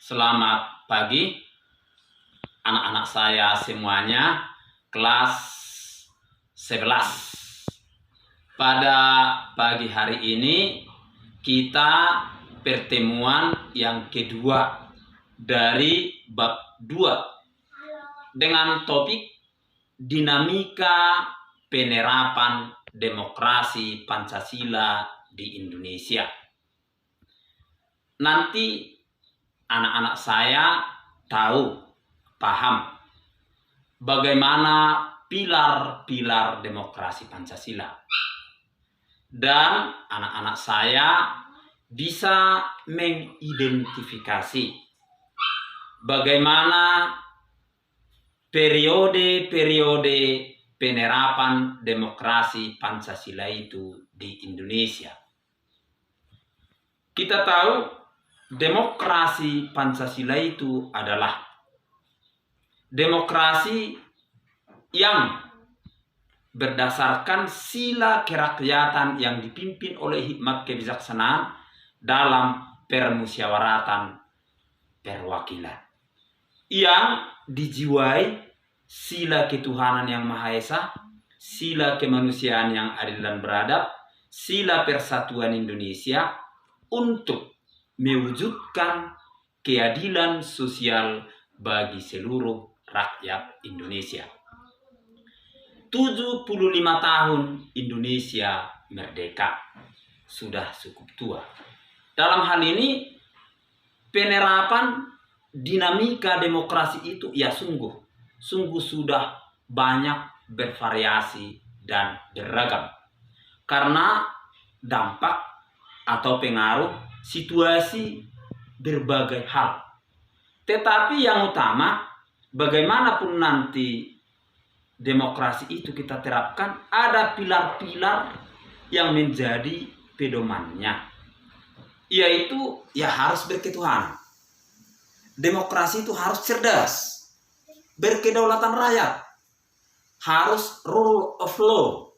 Selamat pagi anak-anak saya semuanya, kelas 11. Pada pagi hari ini kita pertemuan yang kedua dari bab 2 dengan topik dinamika penerapan demokrasi Pancasila di Indonesia. Nanti anak-anak saya paham bagaimana pilar-pilar demokrasi Pancasila. Dan anak-anak saya bisa mengidentifikasi bagaimana periode-periode penerapan demokrasi Pancasila itu di Indonesia. Kita tahu demokrasi Pancasila itu adalah demokrasi yang berdasarkan sila kerakyatan yang dipimpin oleh hikmat kebijaksanaan dalam permusyawaratan perwakilan, yang dijiwai sila ketuhanan yang Maha Esa, sila kemanusiaan yang adil dan beradab, sila persatuan Indonesia untuk mewujudkan keadilan sosial bagi seluruh rakyat Indonesia. 75 tahun Indonesia merdeka, sudah cukup tua. Dalam hal ini, penerapan dinamika demokrasi itu sungguh sudah banyak bervariasi dan beragam. Karena dampak atau pengaruh situasi berbagai hal. Tetapi yang utama, bagaimanapun nanti demokrasi itu kita terapkan, ada pilar-pilar yang menjadi pedomannya, yaitu harus berketuhanan. Demokrasi itu harus cerdas, berkedaulatan rakyat, harus rule of law,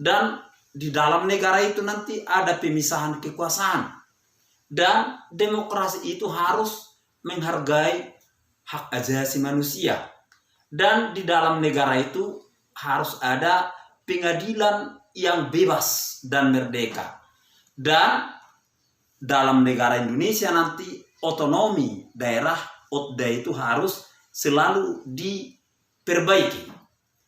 dan di dalam negara itu nanti ada pemisahan kekuasaan. Dan demokrasi itu harus menghargai hak asasi manusia. Dan di dalam negara itu harus ada pengadilan yang bebas dan merdeka. Dan dalam negara Indonesia nanti otonomi daerah OTDA itu harus selalu diperbaiki.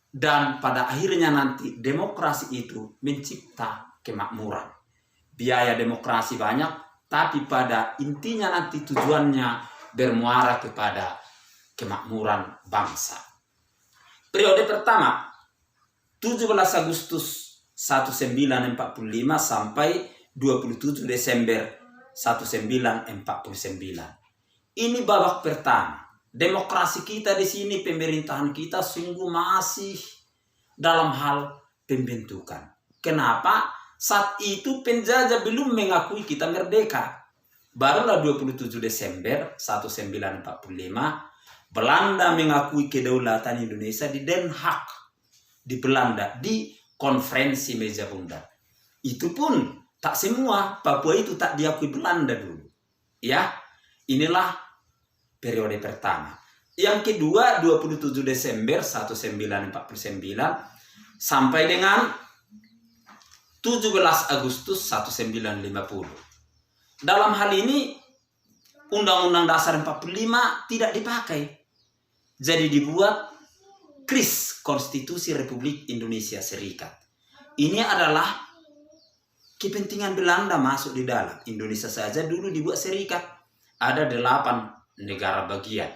Dan pada akhirnya nanti demokrasi itu mencipta kemakmuran. Biaya demokrasi banyak, tapi pada intinya nanti tujuannya bermuara kepada kemakmuran bangsa. Periode pertama, 17 Agustus 1945 sampai 27 Desember 1949. Ini babak pertama. Demokrasi kita di sini, pemerintahan kita sungguh masih dalam hal pembentukan. Kenapa? Saat itu penjajah belum mengakui kita merdeka. Barulah 27 Desember 1945 Belanda mengakui kedaulatan Indonesia di Den Haag, di Belanda, di konferensi meja bunder. Itu pun tak semua, Papua itu tak diakui Belanda dulu. Ya, inilah periode pertama. Yang kedua, 27 Desember 1949 sampai dengan 17 Agustus 1950. Dalam hal ini, Undang-Undang Dasar 45 tidak dipakai. Jadi dibuat KRIS, Konstitusi Republik Indonesia Serikat. Ini adalah kepentingan Belanda masuk di dalam. Indonesia saja dulu dibuat serikat. Ada 8 negara bagian.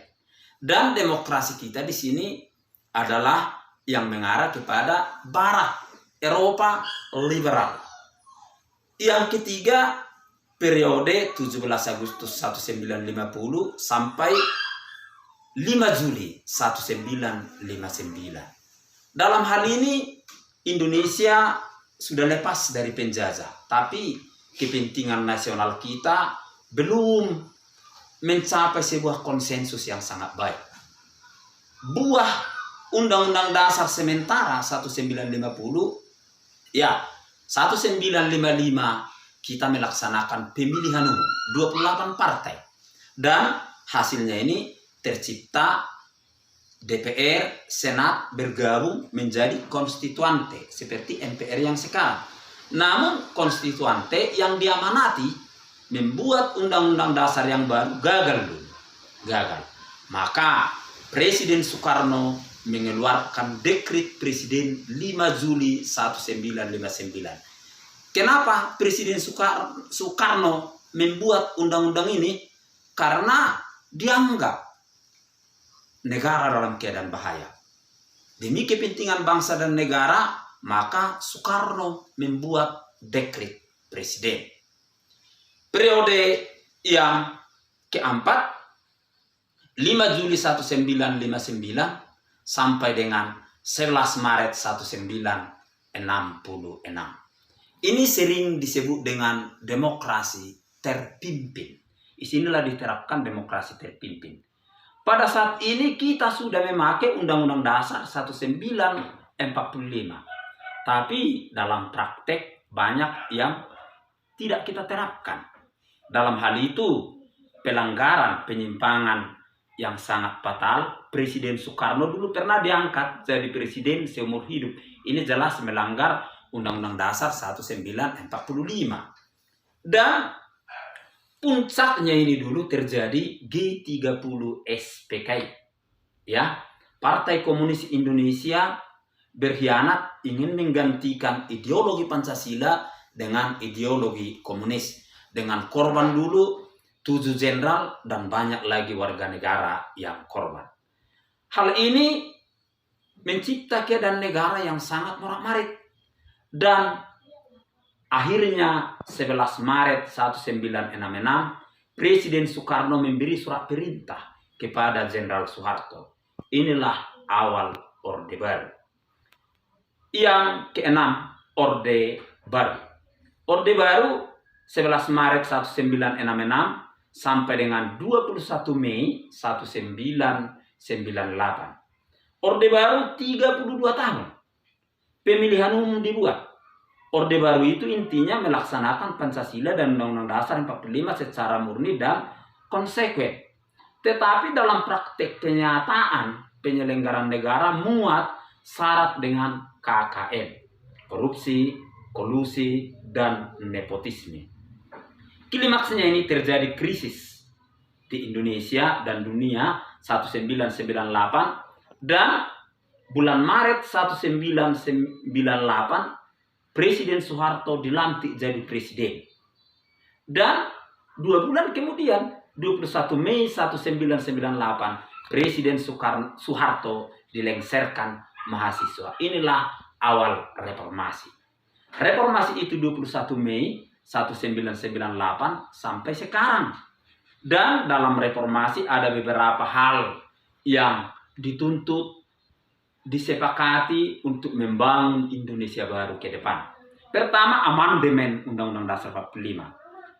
Dan demokrasi kita di sini adalah yang mengarah kepada Barat, Eropa liberal. Yang ketiga, periode 17 Agustus 1950 sampai 5 Juli 1959. Dalam hal ini, Indonesia sudah lepas dari penjajah, tapi kepentingan nasional kita belum mencapai sebuah konsensus yang sangat baik. Buah Undang-Undang Dasar sementara 1950, 1955 kita melaksanakan pemilihan umum 28 partai. Dan hasilnya ini tercipta DPR, Senat bergabung menjadi konstituante seperti MPR yang sekarang. Namun konstituante yang diamanati membuat undang-undang dasar yang baru gagal dulu. Gagal. Maka Presiden Soekarno mengeluarkan dekret Presiden 5 Juli 1959. Kenapa Presiden Soekarno membuat undang-undang ini? Karena dianggap negara dalam keadaan bahaya. Demi kepentingan bangsa dan negara, maka Soekarno membuat dekret presiden. Periode yang keempat, 5 Juli 1959 sampai dengan 11 Maret 1966. Ini sering disebut dengan demokrasi terpimpin. Disinilah diterapkan demokrasi terpimpin. Pada saat ini kita sudah memakai Undang-Undang Dasar 1945. Tapi dalam praktek banyak yang tidak kita terapkan. Dalam hal itu, pelanggaran, penyimpangan yang sangat fatal, Presiden Soekarno dulu pernah diangkat jadi presiden seumur hidup. Ini jelas melanggar Undang-Undang Dasar 1945. Dan puncaknya ini dulu terjadi G30 SPKI. Ya, Partai Komunis Indonesia berkhianat ingin menggantikan ideologi Pancasila dengan ideologi komunis. Dengan korban dulu 7 jenderal dan banyak lagi warga negara yang korban. Hal ini mencipta keadaan negara yang sangat morak-marik. Dan akhirnya 11 Maret 1966, Presiden Soekarno memberi surat perintah kepada Jenderal Soeharto. Inilah awal Orde Baru. Yang keenam, Orde Baru. Orde Baru 11 Maret 1966 sampai dengan 21 Mei 1998. Orde Baru 32 tahun. Pemilihan umum dibuat. Orde Baru itu intinya melaksanakan Pancasila dan Undang-Undang Dasar 45 secara murni dan konsekuen. Tetapi dalam praktek kenyataan penyelenggaraan negara muat syarat dengan KKN, korupsi, kolusi, dan nepotisme. Klimaksnya ini terjadi krisis di Indonesia dan dunia 1998 dan bulan Maret 1998 Presiden Soeharto dilantik jadi presiden. Dan 2 bulan kemudian, 21 Mei 1998, Presiden Soeharto dilengsarkan mahasiswa. Inilah awal reformasi. Reformasi itu 21 Mei 1998 sampai sekarang. Dan dalam reformasi ada beberapa hal yang dituntut, disepakati untuk membangun Indonesia baru ke depan. Pertama, amandemen Undang-Undang Dasar 45.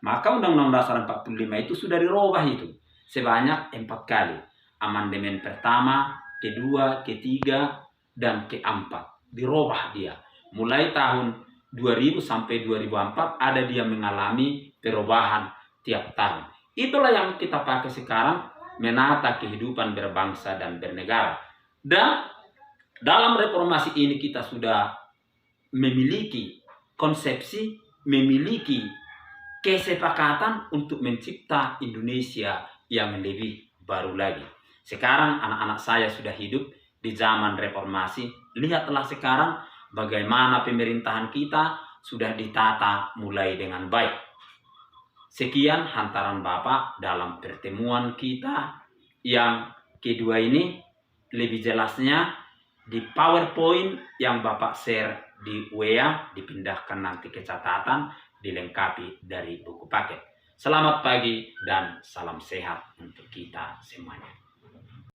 Maka Undang-Undang Dasar 45 itu sudah dirubah itu sebanyak 4 kali. Amandemen pertama, kedua, ketiga, dan keempat. Dirubah dia. Mulai tahun 2000 sampai 2004 ada dia mengalami perubahan tiap tahun. Itulah yang kita pakai sekarang menata kehidupan berbangsa dan bernegara. Dan dalam reformasi ini kita sudah memiliki konsepsi, memiliki kesepakatan untuk mencipta Indonesia yang lebih baru lagi. Sekarang anak-anak saya sudah hidup di zaman reformasi. Lihatlah sekarang bagaimana pemerintahan kita sudah ditata mulai dengan baik. Sekian hantaran Bapak dalam pertemuan kita yang kedua ini. Lebih jelasnya di PowerPoint yang Bapak share di WA, dipindahkan nanti ke catatan, dilengkapi dari buku paket. Selamat pagi dan salam sehat untuk kita semuanya.